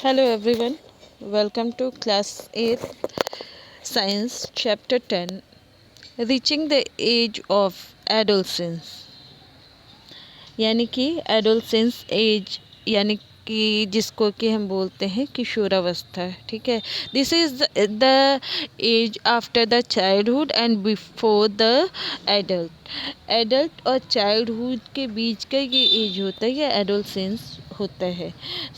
Hello everyone, welcome to class 8 science chapter 10 reaching the age of adolescence यानी कि adolescence as यानी कि जिसको कि हम बोलते हैं किशोरावस्था। ठीक है, this is the age after the childhood and before the adult. Adult और चाइल्डहुड के बीच का ये एज होता है, ये एडोलसेंस होता है।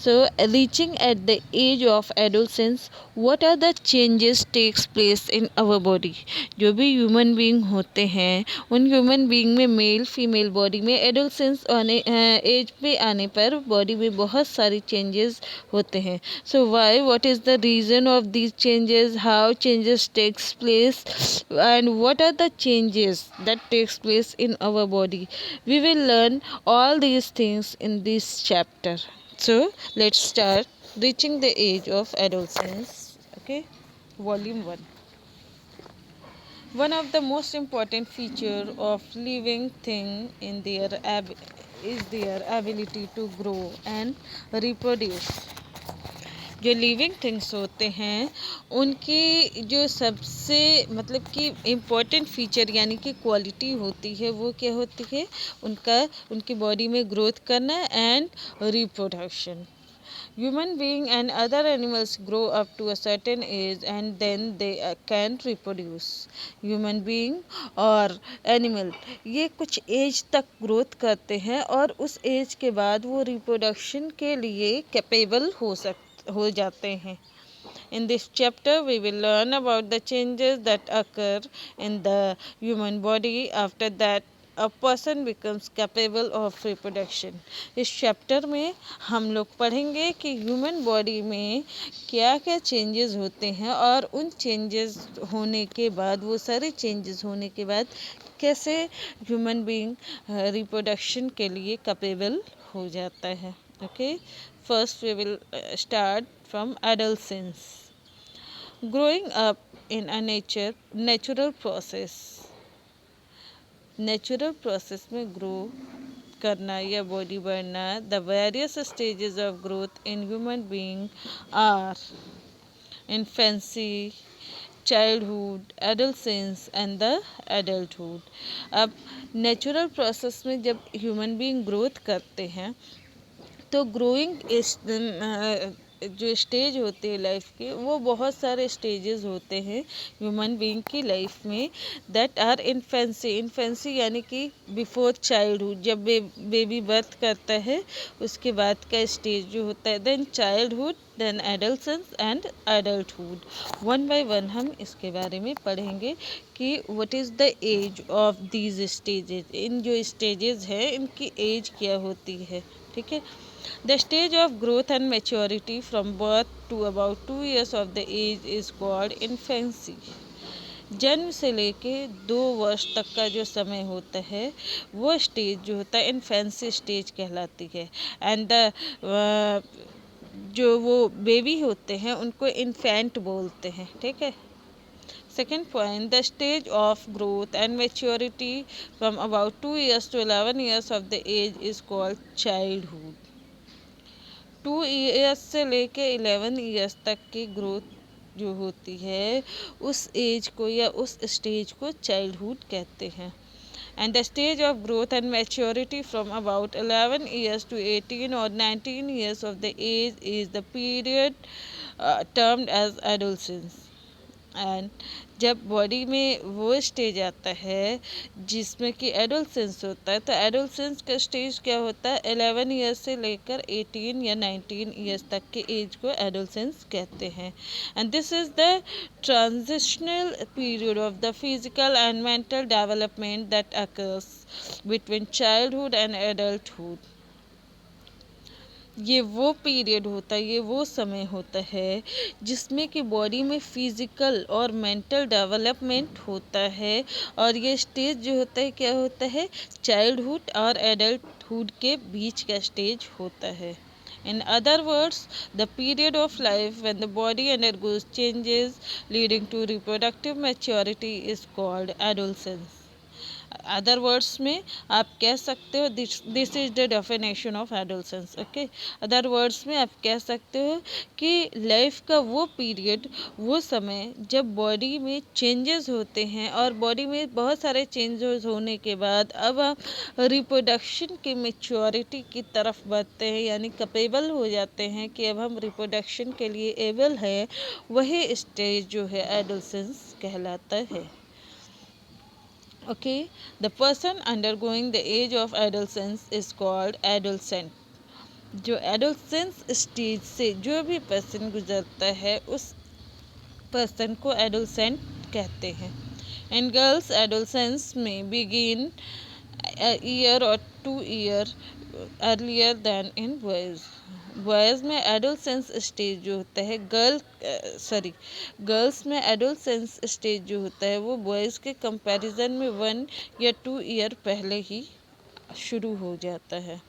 So reaching at the age of adolescence, what are the changes takes place in our body. जो भी ह्यूमन बीइंग होते हैं, उन ह्यूमन बीइंग में मेल फीमेल बॉडी में एडोलसेंस आने एज पे आने पर बॉडी में बहुत सारी चेंजेस होते हैं। So why, what is the reason of these changes, how changes takes place and what are the changes that takes place in our body. We will learn all these things in this chapter. So let's start. Reaching the age of adolescence. Okay, volume 1. One of the most important feature of living thing in their is their ability to grow and reproduce. जो living things होते हैं उनकी जो सबसे मतलब कि important feature यानी कि क्वालिटी होती है, वो क्या होती है? उनकी बॉडी में ग्रोथ करना and reproduction. Human being and other animals grow up to a certain age and then they can reproduce. Human being और animal ये कुछ एज तक ग्रोथ करते हैं और उस एज के बाद वो रिप्रोडक्शन के लिए कैपेबल हो जाते हैं। In this chapter, we will learn about the changes that occur in the human body after that a person becomes capable of reproduction. इस चैप्टर में हम लोग पढ़ेंगे कि ह्यूमन बॉडी में क्या क्या चेंजेस होते हैं और उन चेंजेस होने के बाद, वो सारे चेंजेस होने के बाद कैसे ह्यूमन बीइंग रिप्रोडक्शन के लिए कैपेबल हो जाता है। Okay, first we will start from adolescence. Growing up in a natural process. Natural process में ग्रो करना या बॉडी बढ़ना। The various stages of growth in human being are infancy, childhood, adolescence and the adulthood. अब natural process में जब human being growth करते हैं तो ग्रोइंग जो स्टेज होते हैं लाइफ के, वो बहुत सारे स्टेजेस होते हैं ह्यूमन बीइंग की लाइफ में। दैट आर इन्फेंसी यानी कि बिफोर चाइल्डहुड, जब बेबी बर्थ करता है उसके बाद का स्टेज जो होता है। Then childhood, then adolescence and adulthood. One by one हम इसके बारे में पढ़ेंगे कि what is the age of these stages. इन जो स्टेजेस हैं इनकी एज क्या होती है। ठीक है, the stage of growth and maturity from birth to about 2 years of the age is called infancy. जन्म से लेके 2 वर्ष तक का जो समय होता है वो स्टेज जो होता है इन्फेंसी स्टेज कहलाती है। एंड द जो वो बेबी होते हैं उनको इन्फेंट बोलते हैं। ठीक है, second point, the stage of growth and maturity from about 2 years to 11 years of the age is called childhood. 2 years से लेके 11 years तक की ग्रोथ जो होती है उस एज को या उस स्टेज को चाइल्डहुड कहते हैं। And the stage of growth and maturity from about 11 years to 18 or 19 years of the age is the period termed as adolescence. And जब बॉडी में वो स्टेज आता है जिसमें कि एडोलसेंस होता है, तो एडोलसेंस का स्टेज क्या होता है? 11 ईयर्स से लेकर 18 या 19 ईयर्स तक के एज को एडोलसेंस कहते हैं। And this is the transitional period of the physical and mental development that occurs between childhood and adulthood. ये वो पीरियड होता है, ये वो समय होता है जिसमें कि बॉडी में फिज़िकल और मेंटल डेवलपमेंट होता है। और ये स्टेज जो होता है क्या होता है? चाइल्डहुड और एडल्टहुड के बीच का स्टेज होता है। In other words, the period of life when the body undergoes changes leading to reproductive maturity is called adolescence. Other words में आप कह सकते हो this is the definition of adolescence. Okay, other words में आप कह सकते हो कि लाइफ का वो पीरियड, वो समय जब बॉडी में चेंजेस होते हैं और बॉडी में बहुत सारे चेंजेस होने के बाद अब हम रिप्रोडक्शन की मेच्योरिटी की तरफ बढ़ते हैं, यानी कैपेबल हो जाते हैं कि अब हम रिप्रोडक्शन के लिए एबल है। वही स्टेज जो है एडोलसेंस कहलाता है। Okay, the person undergoing the age of adolescence is called adolescent. जो एडोलसेंस स्टेज से जो भी पर्सन गुजरता है उस पर्सन को एडोलसेंट कहते हैं। इन गर्ल्स एडोलसेंस में बिगिन ईयर और 2 year earlier than in boys. Boys में एडोलसेंस स्टेज जो होता है गर्ल्स में एडोलसेंस स्टेज जो होता है वो बॉयज़ के कंपैरिजन में 1 या 2 ईयर पहले ही शुरू हो जाता है।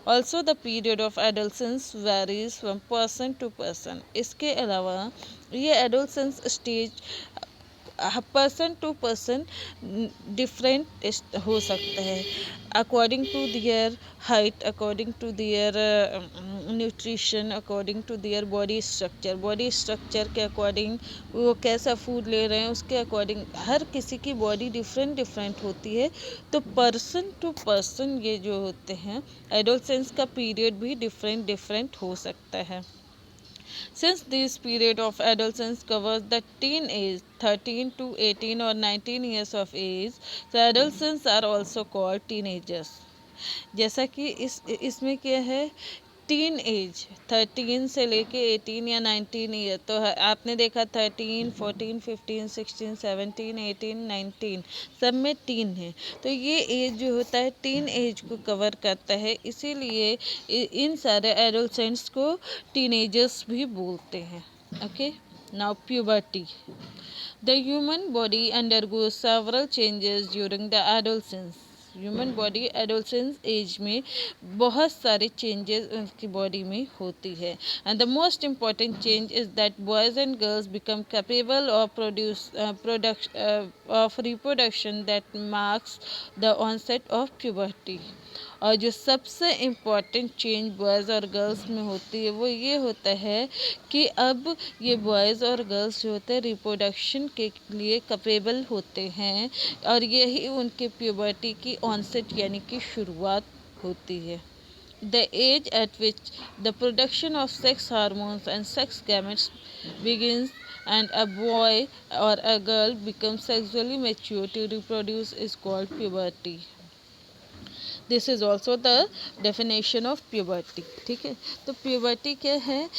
Also the period of adolescence varies from person to person. इसके अलावा ये adolescence stage person to person different हो सकता है, according to their height, according to their nutrition, according to their body structure के अकॉर्डिंग वो कैसा फूड ले रहे हैं उसके अकॉर्डिंग हर किसी की बॉडी डिफरेंट होती है। तो पर्सन टू पर्सन ये जो होते हैं एडोलसेंस का पीरियड भी डिफरेंट हो सकता है। Since this period of adolescence covers the teen age 13 to 18 or 19 years of age, so adolescents are also called teenagers. जैसा कि इसमें क्या है, टीन एज 13 से लेके 18 या 19 ईयर, तो आपने देखा 13, 14, 15, 16, 17, 18, 19 सब में टीन है। तो ये एज जो होता है टीन एज को कवर करता है, इसीलिए इन सारे एडोलसेंट्स को टीनेजर्स भी बोलते हैं। Okay, now puberty. The human body undergoes several changes during the adolescence. Human body adolescence age में बहुत सारे चेंजेस उनकी बॉडी में होती है। And the most important change is that boys and girls become capable of reproduction that marks the onset of puberty. और जो सबसे इम्पॉर्टेंट चेंज बॉयज़ और गर्ल्स में होती है वो ये होता है कि अब ये बॉयज़ और गर्ल्स जो होते हैं रिप्रोडक्शन के लिए कैपेबल होते हैं और यही उनके प्यूबर्टी की ऑनसेट यानी कि शुरुआत होती है। The age at which the production of sex hormones and sex gametes begins and a boy or a girl becomes sexually mature to reproduce is called puberty. This is also the definition of puberty. ठीक है, तो puberty क्या है,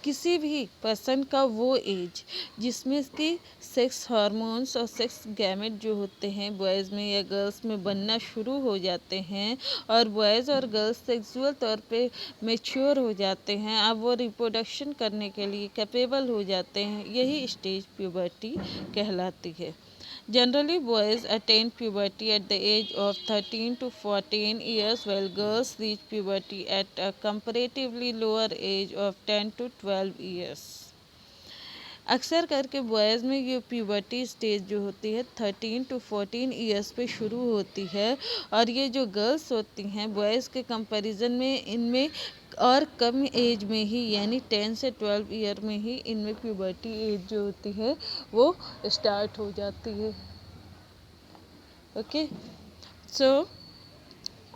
किसी भी person का वो as जिसमें इसकी सेक्स हार्मोन्स और सेक्स गैमेट जो होते हैं बॉयज़ में या गर्ल्स में बनना शुरू हो जाते हैं और बॉयज़ और गर्ल्स सेक्सुअल तौर पे मैच्योर हो जाते हैं, अब वो रिप्रोडक्शन करने के लिए कैपेबल हो जाते हैं, यही स्टेज प्यूबर्टी कहलाती है। Generally, boys attain puberty at the age of 13 to 14 years, while girls reach puberty at a comparatively lower age of 10 to 12 years. अक्सर करके बॉयज़ में ये प्यूबर्टी स्टेज जो होती है 13 टू 14 ईयर्स पे शुरू होती है और ये जो गर्ल्स होती हैं बॉयज़ के कंपैरिजन में इनमें और कम एज में ही यानी 10 से 12 ईयर में ही इनमें प्यूबर्टी एज जो होती है वो स्टार्ट हो जाती है। Okay, so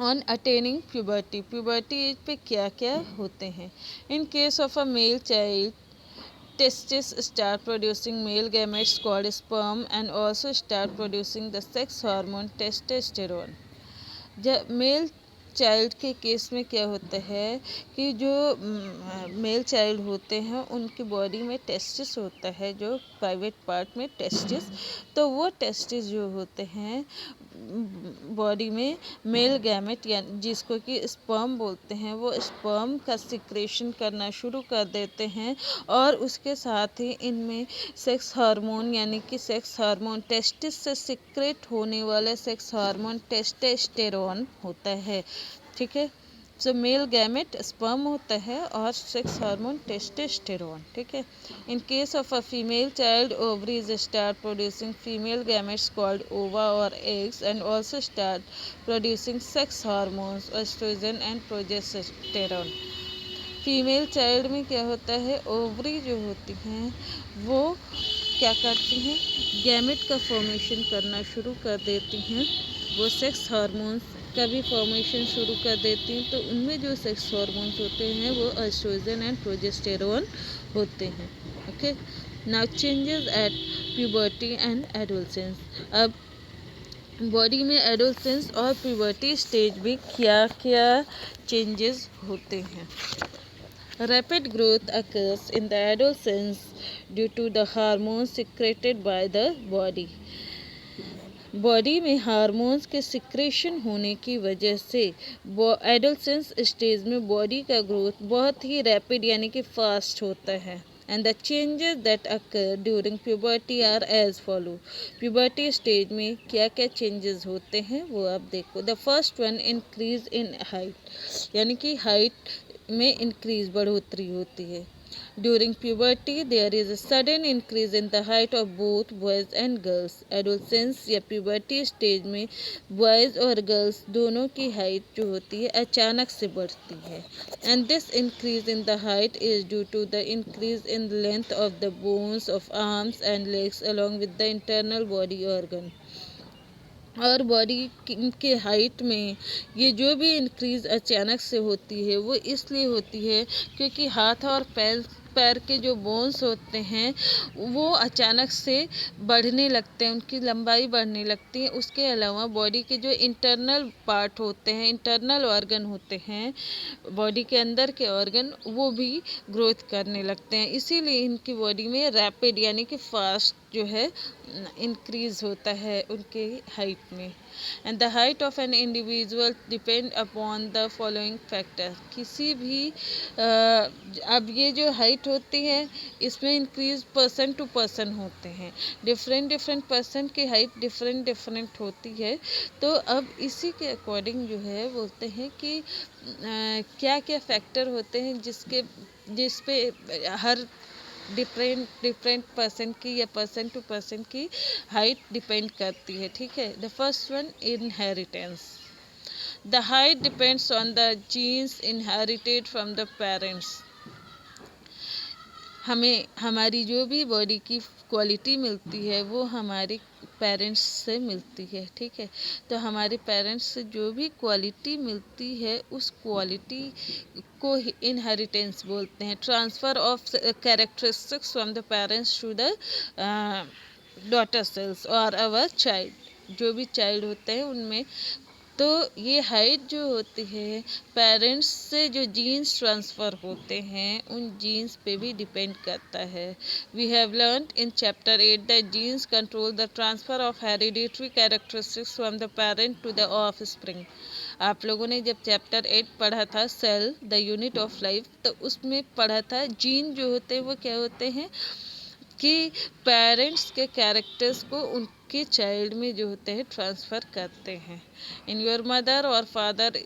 on attaining puberty as पे क्या क्या होते हैं। इन case of a male child testes start producing male gametes called sperm and also start producing the sex hormone testosterone. जब मेल चाइल्ड के केस में क्या होता है कि जो मेल चाइल्ड होते हैं उनकी बॉडी में टेस्टिस होता है, जो प्राइवेट पार्ट में टेस्टिस, तो वो टेस्टिस जो होते हैं बॉडी में मेल गैमेट या जिसको कि स्पर्म बोलते हैं वो स्पर्म का सिक्रेशन करना शुरू कर देते हैं और उसके साथ ही इनमें सेक्स हार्मोन यानी कि सेक्स हार्मोन टेस्टिस से सिक्रेट होने वाले सेक्स हार्मोन टेस्टोस्टेरोन होता है। ठीक है, सो मेल गैमेट स्पर्म होता है और सेक्स हार्मोन टेस्टोस्टेरोन, ठीक है। In case of a female child, ovaries start producing female gametes called ova और eggs and also start producing sex hormones oestrogen and progesterone. Female child में क्या होता है, ओवरी जो होती हैं वो क्या करती हैं, गैमेट का फॉर्मेशन करना शुरू कर देती हैं। वो सेक्स हार्मोन्स का भी फॉर्मेशन शुरू कर देती हैं। तो उनमें जो सेक्स हार्मोन्स होते हैं वो एस्ट्रोजन एंड प्रोजेस्टेरोन होते हैं। Okay, now changes at puberty and adolescence. अब बॉडी में एडोलसेंस और प्यूबर्टी स्टेज में क्या क्या चेंजेस होते हैं। Rapid growth occurs in the adolescence due to the hormones secreted by the body. Body में हार्मोन्स के सिक्रेशन होने की वजह से एडोलसेंस स्टेज में बॉडी का ग्रोथ बहुत ही रैपिड यानी कि फास्ट होता है। And the changes that occur during puberty are as follows. Puberty stage में क्या क्या चेंजेस होते हैं वो आप देखो। The first one, increase in height, यानी कि हाइट में इंक्रीज बढ़ोतरी होती है। During puberty, there is a sudden increase in the height of both boys and girls. Adolescence या puberty stage में boys और girls दोनों की height जो होती है अचानक से बढ़ती है। And this increase in the height is due to the increase in the length of the bones of arms and legs along with the internal body organ. और बॉडी के हाइट में ये जो भी इंक्रीज़ अचानक से होती है वो इसलिए होती है क्योंकि हाथ और पैर के जो बोन्स होते हैं वो अचानक से बढ़ने लगते हैं, उनकी लंबाई बढ़ने लगती है। उसके अलावा बॉडी के जो इंटरनल पार्ट होते हैं, इंटरनल ऑर्गन होते हैं, बॉडी के अंदर के ऑर्गन, वो भी ग्रोथ करने लगते हैं। इसीलिए इनकी बॉडी में रैपिड यानी कि फास्ट जो है इंक्रीज होता है उनके हाइट में। And the height of an individual depend upon the following factor. किसी भी अब ये जो हाइट होती है इसमें इंक्रीज पर्सन टू पर्सन होते हैं। डिफरेंट पर्सन की हाइट डिफरेंट होती है। तो अब इसी के अकॉर्डिंग जो है बोलते हैं कि क्या क्या फैक्टर होते हैं जिस पे हर डिफरेंट पर्सन की या पर्सन टू पर्सन की हाइट डिपेंड करती है, ठीक है। The first one, inheritance. The height depends on the genes inherited from the parents. हमें हमारी जो भी बॉडी की क्वालिटी मिलती है वो हमारे पेरेंट्स से मिलती है, ठीक है। तो हमारे पेरेंट्स से जो भी क्वालिटी मिलती है उस क्वालिटी को इनहेरिटेंस बोलते हैं। Transfer of characteristics from the parents to the daughter cells और अवर चाइल्ड। जो भी चाइल्ड होते हैं उनमें तो ये हाइट जो होती है पेरेंट्स से जो जीन्स ट्रांसफ़र होते हैं उन जीन्स पे भी डिपेंड करता है। We have learned in chapter 8 that genes control the transfer of hereditary characteristics from the parent to the offspring. आप लोगों ने जब चैप्टर 8 पढ़ा था cell the unit of life, तो उसमें पढ़ा था जीन जो होते हैं वो क्या होते हैं कि पेरेंट्स के कैरेक्टर्स को उनके चाइल्ड में जो होते हैं ट्रांसफ़र करते हैं। इन योर मदर और फादर,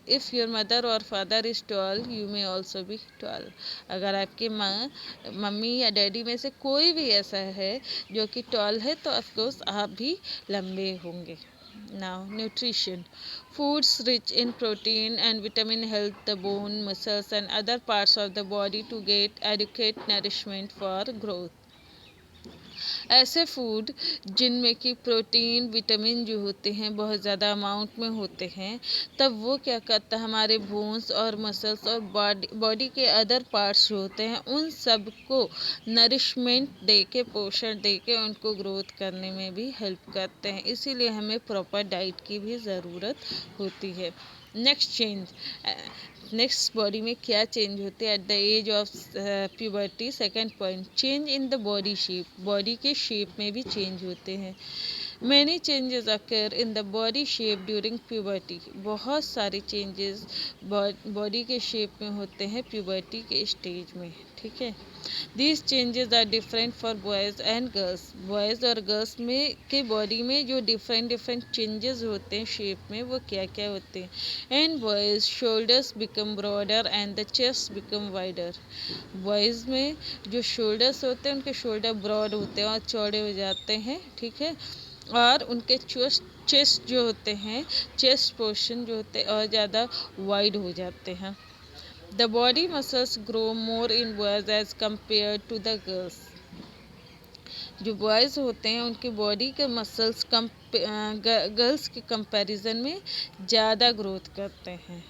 इफ़ योर मदर और father is toll you may also be toll. अगर आपकी मम्मी या डैडी में से कोई भी ऐसा है जो कि टॉल है तो ऑफकोर्स आप भी लंबे होंगे। Now, nutrition. Foods rich in protein and vitamin help the bone, muscles and other parts of the body to get adequate nourishment for growth. ऐसे फूड जिनमें कि प्रोटीन विटामिन जो होते हैं बहुत ज़्यादा अमाउंट में होते हैं, तब वो क्या करता है हमारे बोन्स और मसल्स और बॉडी के अदर पार्ट्स जो होते हैं उन सब को नरिशमेंट दे के, पोषण दे के उनको ग्रोथ करने में भी हेल्प करते हैं। इसीलिए हमें प्रॉपर डाइट की भी ज़रूरत होती है। नेक्स्ट चेंज, नेक्स्ट बॉडी में क्या चेंज होते हैं at the age of puberty. Second point, change in the body shape. Body के शेप में भी चेंज होते हैं। Many changes occur in the body shape during puberty. बहुत सारे चेंजेस बॉडी के शेप में होते हैं प्यूबर्टी के स्टेज में, ठीक है। These changes are different for boys and girls. Boys और girls में के बॉडी में जो different changes होते हैं शेप में, वो क्या क्या होते हैं। In boys, shoulders become broader and the chest become wider. Boys में जो shoulders होते हैं उनके shoulder broad होते हैं और चौड़े हो जाते हैं, ठीक है। और उनके चेस्ट जो होते हैं, चेस्ट पोर्शन जो होते हैं और ज़्यादा वाइड हो जाते हैं। The body muscles grow more in boys as compare to the girls. जो बॉयज़ होते हैं उनकी बॉडी के मसल्स गर्ल्स के कंपैरिजन में ज़्यादा ग्रोथ करते हैं।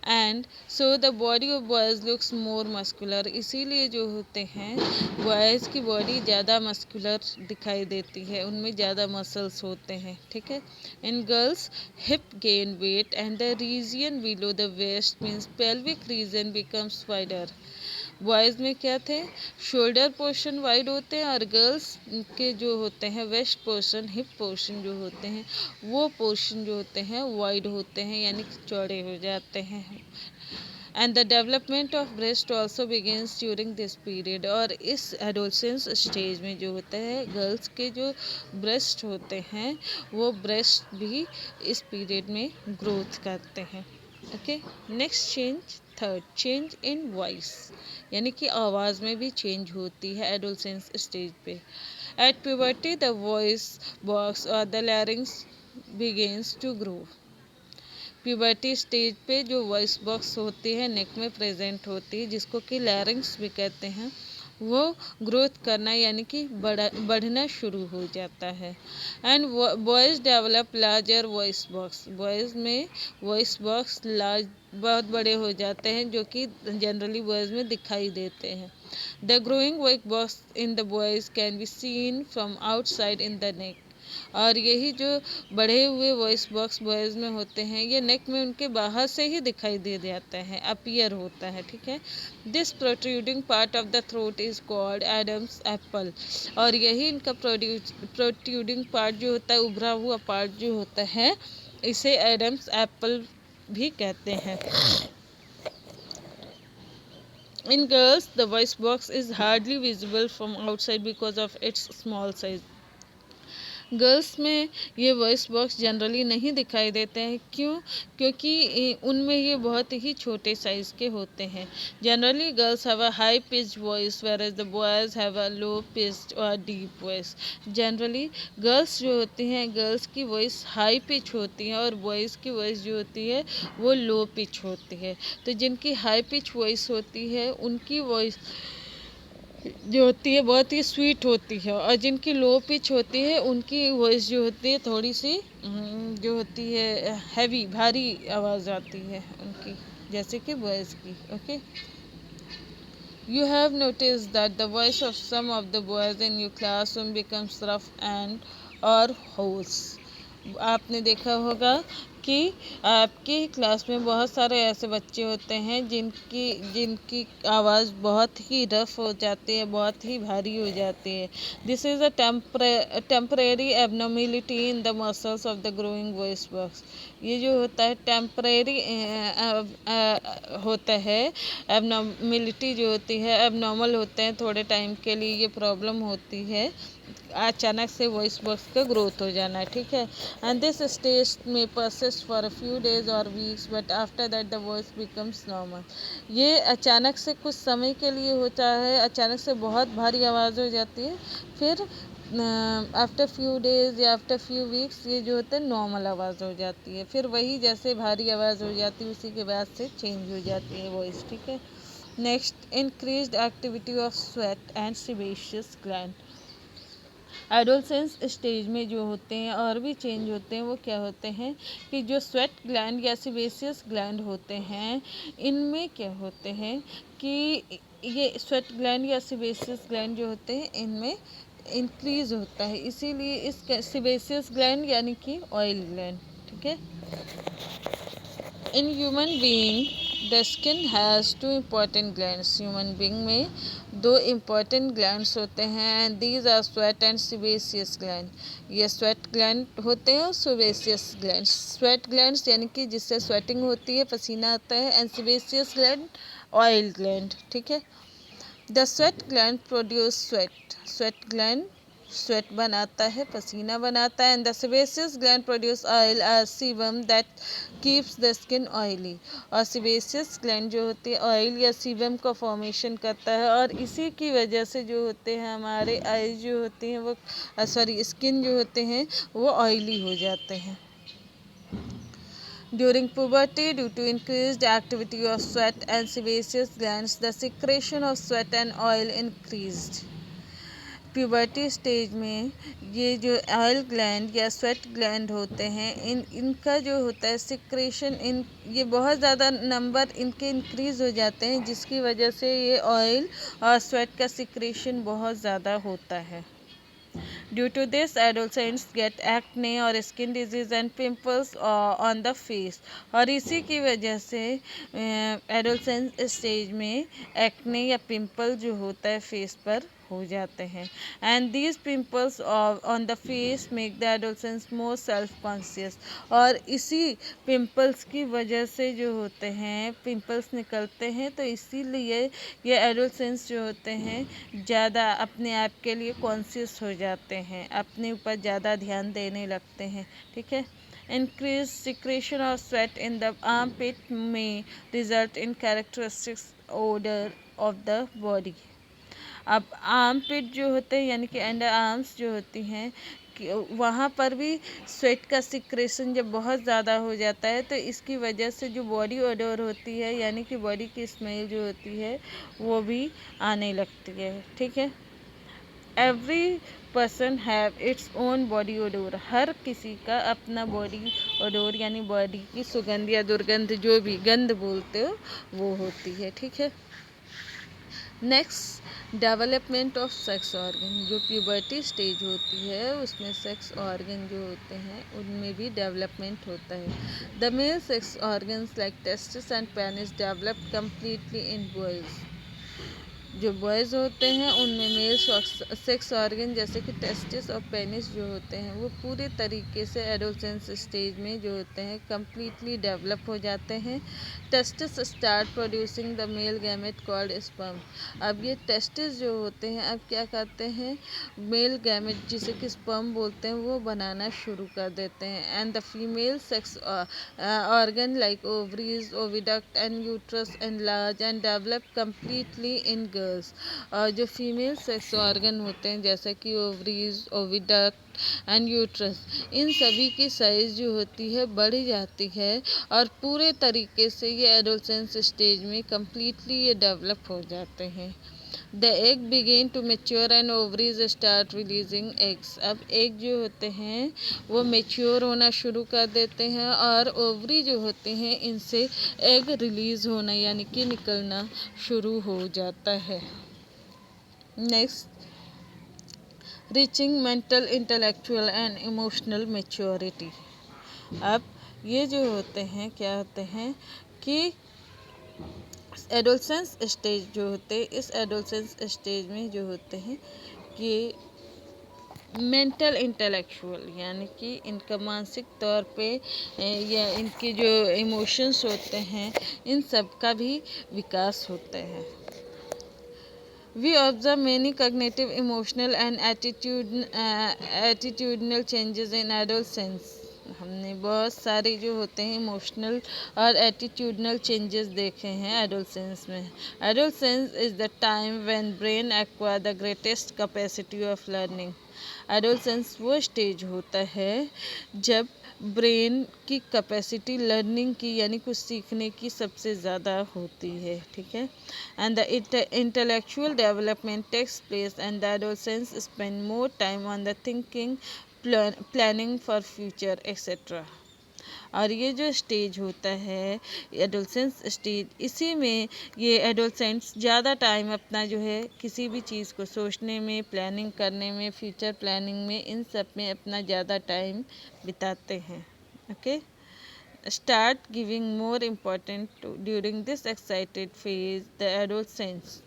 And so the body of boys looks more muscular. इसीलिए जो होते हैं बॉयज़ की बॉडी ज़्यादा मस्कुलर दिखाई देती है, उनमें ज़्यादा मसल्स होते हैं, ठीक है। In girls hip gain weight and the region below the waist means pelvic region becomes wider. Boys में क्या थे, शोल्डर पोर्शन वाइड होते हैं और गर्ल्स के जो होते हैं वेस्ट पोर्शन, हिप पोर्शन जो होते हैं वो पोर्शन जो होते हैं वाइड होते हैं, यानी कि चौड़े हो जाते हैं। And the development of breast also begins during this period. और इस एडोलसेंस स्टेज में जो होता है गर्ल्स के जो ब्रेस्ट होते हैं वो ब्रेस्ट भी इस पीरियड में ग्रोथ करते हैं, okay. Next change, third change in voice, यानी कि आवाज़ में भी चेंज होती है एडोलसेंस स्टेज पे। At puberty the voice box और the larynx begins to grow. Puberty stage पे जो वॉइस बॉक्स होती है नेक में प्रेजेंट होती है, जिसको कि लैरिंग्स भी कहते हैं, वो ग्रोथ करना यानी कि बढ़ना शुरू हो जाता है। And boys develop larger voice box. Boys में वॉइस बॉक्स लार्ज बहुत बड़े हो जाते हैं, जो कि जनरली बॉयज़ में दिखाई देते हैं। The growing voice box in the boys can be seen from outside in the neck. और यही जो बढ़े हुए वॉइस बॉक्स बॉयज़ में होते हैं ये नेक में उनके बाहर से ही दिखाई दे जाता है, अपीयर होता है, ठीक है। This protruding part of the throat is called Adam's apple. और यही इनका प्रोट्रूडिंग पार्ट जो होता है, उभरा हुआ पार्ट जो होता है, इसे एडम्स एप्पल भी कहते हैं। In girls, the voice box is hardly visible from outside because of its small size. Girls में ये वॉइस बॉक्स जनरली नहीं दिखाई देते हैं, क्यों? क्योंकि उनमें ये बहुत ही छोटे साइज़ के होते हैं। Generally girls have a high pitched voice whereas the boys have a low pitched और डीप वॉइस। जनरली गर्ल्स जो होती हैं, गर्ल्स की वॉइस हाई पिच होती है और बॉयज़ की वॉइस जो होती है वो लो पिच होती है। तो जिनकी हाई पिच वॉइस होती है उनकी वॉइस जो होती है बहुत ही स्वीट होती है, और जिनकी लो पिच होती है उनकी वॉइस जो होती है थोड़ी सी जो होती है हैवी, भारी आवाज़ आती है उनकी, जैसे कि बॉयज़ की, okay. You have notice that the voice of some of the boys in your classroom becomes rough and और होर्स। आपने देखा होगा कि आपकी क्लास में बहुत सारे ऐसे बच्चे होते हैं जिनकी आवाज़ बहुत ही रफ हो जाती है, बहुत ही भारी हो जाती है। This is a temporary abnormality in the muscles of the growing voice box. ये जो होता है टेम्परेरी होता है, एबनॉर्मेलिटी जो होती है, एबनॉर्मल होते हैं थोड़े टाइम के लिए, ये प्रॉब्लम होती है अचानक से वॉइस बॉक्स का ग्रोथ हो जाना, ठीक है। एंड दिस स्टेज में persist for a few days और weeks but after that the voice becomes normal. ये अचानक से कुछ समय के लिए होता है, अचानक से बहुत भारी आवाज़ हो जाती है, फिर आफ्टर फ्यू डेज या आफ्टर फ्यू वीक्स ये जो होता है नॉर्मल आवाज़ हो जाती है, फिर वही जैसे भारी आवाज़ हो जाती है उसी के बाद से चेंज हो जाती है वॉइस, ठीक है। Next, increased activity of sweat and sebaceous gland. Adolescence stage में जो होते हैं और भी चेंज होते हैं, वो क्या होते हैं कि जो स्वेट ग्लैंड या सेबेशियस ग्लैंड होते हैं, इनमें क्या होते हैं कि ये स्वेट ग्लैंड या सेबेशियस ग्लैंड जो होते हैं इनमें इंक्रीज होता है, इसीलिए इस सेबेशियस ग्लैंड यानी कि ऑयल ग्लैंड, ठीक है। In human being the skin has two important glands. Human being में दो इम्पॉर्टेंट ग्लैंड्स होते हैं and these are sweat and sebaceous gland. ये स्वेट ग्लैंड होते हैं और सीबेसियस ग्लैंड। स्वेट ग्लैंड्स यानी कि जिससे स्वेटिंग होती है, पसीना आता है, and sebaceous gland oil gland. ठीक है। The sweat gland produce sweat. Sweat gland sweat बनाता है, पसीना बनाता है। And the sebaceous gland produce oil sebum that keeps the skin oily. और सेबेसियस ग्लैंड जो होती है ऑयल या सीबम का फॉर्मेशन करता है और इसी की वजह से जो होते हैं हमारे आईज जो होती हैं वो स्किन जो होते हैं वो ऑयली हो जाते हैं। During puberty, due to increased activity of sweat and sebaceous glands, the secretion of sweat and oil increased. Puberty stage में ये जो ऑयल ग्लैंड या स्वेट ग्लैंड होते हैं इनका जो होता है सिक्रेशन, ये बहुत ज़्यादा नंबर इनके इंक्रीज़ हो जाते हैं जिसकी वजह से ये ऑयल और स्वेट का सिक्रेशन बहुत ज़्यादा होता है। Due to this, adolescents get acne और skin disease and pimples on the face। और इसी की वजह से एडोलसेंस स्टेज में एक्ने या पिंपल जो होता है फेस पर हो जाते हैं। And these pimples on the face make the adolescence more self conscious. और इसी पिंपल्स की वजह से जो होते हैं पिंपल्स निकलते हैं तो इसीलिए ये एडोलसेंस जो होते हैं ज़्यादा अपने आप के लिए कॉन्शियस हो जाते हैं, अपने ऊपर ज़्यादा ध्यान देने लगते हैं। ठीक है। Increased secretion of sweat in the armpit may result in characteristic odor of the body। अब आर्म पिट जो होते हैं यानी कि अंडर आर्म्स जो होती हैं वहाँ पर भी स्वेट का सिक्रेशन जब बहुत ज़्यादा हो जाता है तो इसकी वजह से जो बॉडी ओडोर होती है यानी कि बॉडी की स्मेल जो होती है वो भी आने लगती है। ठीक है। Every person have its own body odour. हर किसी का अपना बॉडी ओडोर यानी बॉडी की सुगंध या दुर्गंध जो भी गंध बोलते हो वो होती है। ठीक है। Next, development of sex organ. जो प्यूबर्टी स्टेज होती है उसमें सेक्स ऑर्गन जो होते हैं उनमें भी डेवलपमेंट होता है। The male sex organs like testis and penis develop completely in boys. जो बॉयज़ होते हैं उनमें मेल सेक्स ऑर्गन जैसे कि टेस्टिस और पेनिस जो होते हैं वो पूरे तरीके से एडोलसेंस स्टेज में जो होते हैं कम्प्लीटली डेवलप हो जाते हैं। Testis start producing the male gamete called sperm. अब ये टेस्टिस जो होते हैं अब क्या करते हैं मेल गैमेट जिसे कि स्पर्म बोलते हैं वो बनाना शुरू कर देते हैं। And the female sex organ like ovaries, oviduct and uterus enlarge and develop completely in girls. और जो फीमेल सेक्स ऑर्गन होते हैं जैसे कि ओवरीज, ओविडक्ट एंड यूट्रस, इन सभी की साइज़ जो होती है बढ़ जाती है और पूरे तरीके से ये एडोलसेंस स्टेज में कम्प्लीटली ये डेवलप हो जाते हैं। The egg begin to mature and ovaries start releasing eggs. अब एग जो होते हैं वो मेच्योर होना शुरू कर देते हैं और ओवरी जो होते हैं इनसे एग रिलीज होना यानी कि निकलना शुरू हो जाता है। Next, reaching mental, intellectual and emotional maturity. अब ये जो होते हैं क्या होते हैं कि एडोलसेंस स्टेज जो होते हैं इस एडोलसेंस स्टेज में जो होते हैं कि मेंटल इंटेलेक्चुअल यानी कि इनका मानसिक तौर पे या इनके जो इमोशंस होते हैं इन सब का भी विकास होता है। We observe many cognitive, emotional and attitudinal changes in adolescence. हमने बहुत सारे जो होते हैं इमोशनल और एटीट्यूडनल चेंजेस देखे हैं एडोलसेंस में। Adolescence is the time when brain acquire the greatest capacity of learning. Adolescence वो स्टेज होता है जब ब्रेन की कैपेसिटी लर्निंग की यानी कुछ सीखने की सबसे ज़्यादा होती है। ठीक है। And the intellectual development takes place and the adolescents spend more time on the thinking, planning for future etcetera. और ये जो स्टेज होता है एडोलसेंस स्टेज, इसी में ये एडोलसेंट्स ज़्यादा टाइम अपना जो है किसी भी चीज़ को सोचने में, प्लानिंग करने में, फ्यूचर प्लानिंग में, इन सब में अपना ज़्यादा टाइम बिताते हैं। Okay. Start giving more important during this excited phase the adolescence.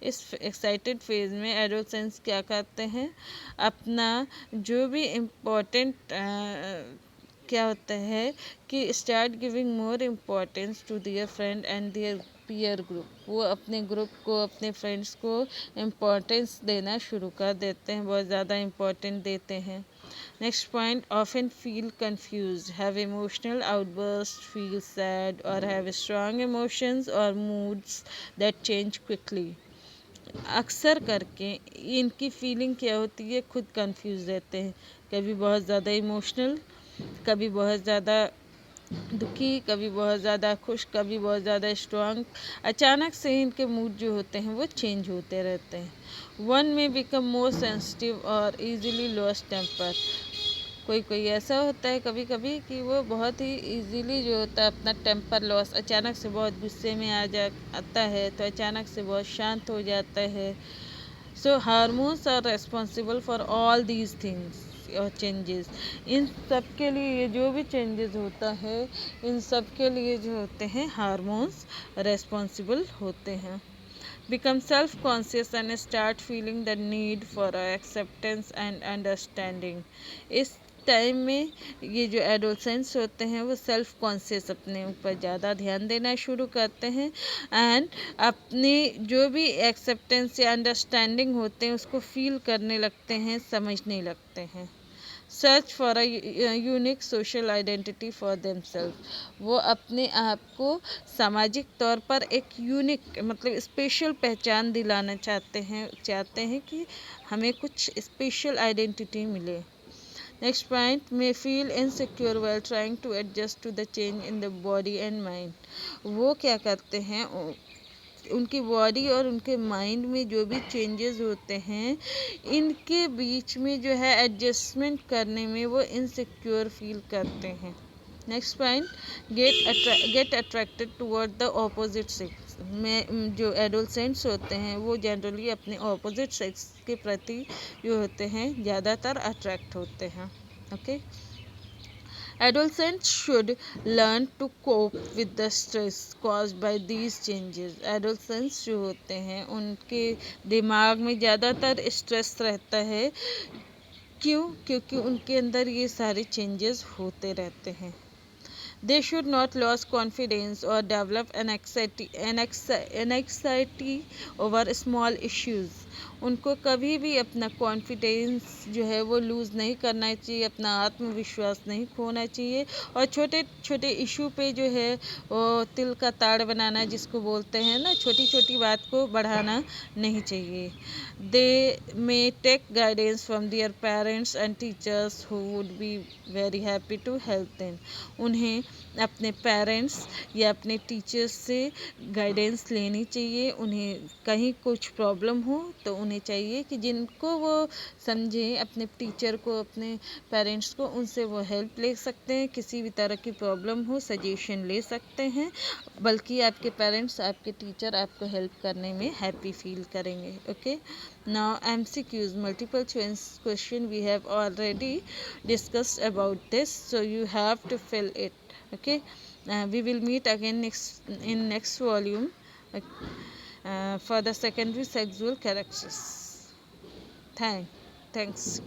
इस एक्साइटेड फेज में एडोलसेंस क्या करते हैं, अपना जो भी इम्पोर्टेंट क्या होता है कि start giving more importance to their friend and their peer group. वो अपने ग्रुप को, अपने फ्रेंड्स को इम्पोर्टेंस देना शुरू कर देते हैं, बहुत ज़्यादा इम्पोर्टेंट देते हैं। Next point, often feel confused, have emotional outbursts, feel sad or have strong emotions or moods that change quickly। अक्सर करके इनकी फीलिंग क्या होती है, खुद कंफ्यूज रहते हैं, कभी बहुत ज़्यादा इमोशनल, कभी बहुत ज़्यादा दुखी, कभी बहुत ज़्यादा खुश, कभी बहुत ज़्यादा स्ट्रांग। अचानक से इनके मूड जो होते हैं वो चेंज होते रहते हैं। वन में बिकम मोर सेंसिटिव और इजीली लॉस टेम्पर। कोई ऐसा होता है कभी कभी कि वो बहुत ही इजीली जो होता है अपना टेम्पर लॉस, अचानक से बहुत गुस्से में आता है, तो अचानक से बहुत शांत हो जाता है। So hormones are responsible for all these things और चेंजेस। इन सब के लिए ये जो भी चेंजेस होता है, इन सब के लिए जो होते हैं हार्मोन्स रेस्पॉन्सिबल होते हैं। Become self-conscious and start feeling the need for acceptance and understanding। इस टाइम में ये जो एडोलसेंट्स होते हैं वो सेल्फ कॉन्शियस, अपने ऊपर ज़्यादा ध्यान देना शुरू करते हैं एंड अपनी जो भी एक्सेप्टेंस या अंडरस्टैंडिंग होते हैं उसको फील करने लगते हैं, समझने लगते हैं। Search for a unique social identity for themselves. वो अपने आप को सामाजिक तौर पर एक यूनिक मतलब स्पेशल पहचान दिलाना चाहते हैं कि हमें कुछ स्पेशल आइडेंटिटी मिले। Next point, may feel insecure while trying to adjust to the change in the body and mind. वो क्या करते हैं, उनकी बॉडी और उनके माइंड में जो भी चेंजेस होते हैं, इनके बीच में जो है एडजस्टमेंट करने में वो इनसिक्योर फील करते हैं। Next point, get attracted toward the opposite sex. में जो एडोलसेंट्स होते हैं वो जनरली अपने ऑपोजिट सेक्स के प्रति जो होते हैं ज़्यादातर अट्रैक्ट होते हैं। Okay, Adolescents should learn to cope with the stress caused by these changes। Adolescents जो होते हैं उनके दिमाग में ज़्यादातर स्ट्रेस रहता है। क्यों? क्योंकि उनके अंदर ये सारे चेंजेस होते रहते हैं। They should not lose confidence or develop anxiety over small issues। उनको कभी भी अपना कॉन्फिडेंस जो है वो लूज़ नहीं करना चाहिए, अपना आत्मविश्वास नहीं खोना चाहिए, और छोटे छोटे इशू पे जो है वो तिल का ताड़ बनाना जिसको बोलते हैं ना, छोटी छोटी बात को बढ़ाना नहीं चाहिए। They may take guidance from their parents and teachers who would be very happy to help them. उन्हें अपने पेरेंट्स या अपने टीचर्स से गाइडेंस लेनी चाहिए। उन्हें कहीं कुछ प्रॉब्लम हो तो उन्हें चाहिए कि जिनको वो समझें, अपने टीचर को, अपने पेरेंट्स को, उनसे वो हेल्प ले सकते हैं। किसी भी तरह की प्रॉब्लम हो सजेशन ले सकते हैं, बल्कि आपके पेरेंट्स, आपके टीचर आपको हेल्प करने में हैप्पी फील करेंगे। Okay, now MCQs, multiple choice question, we have already discussed about this, so you have to fill it। Okay, we will meet again next volume for the secondary sexual characters। Thanks.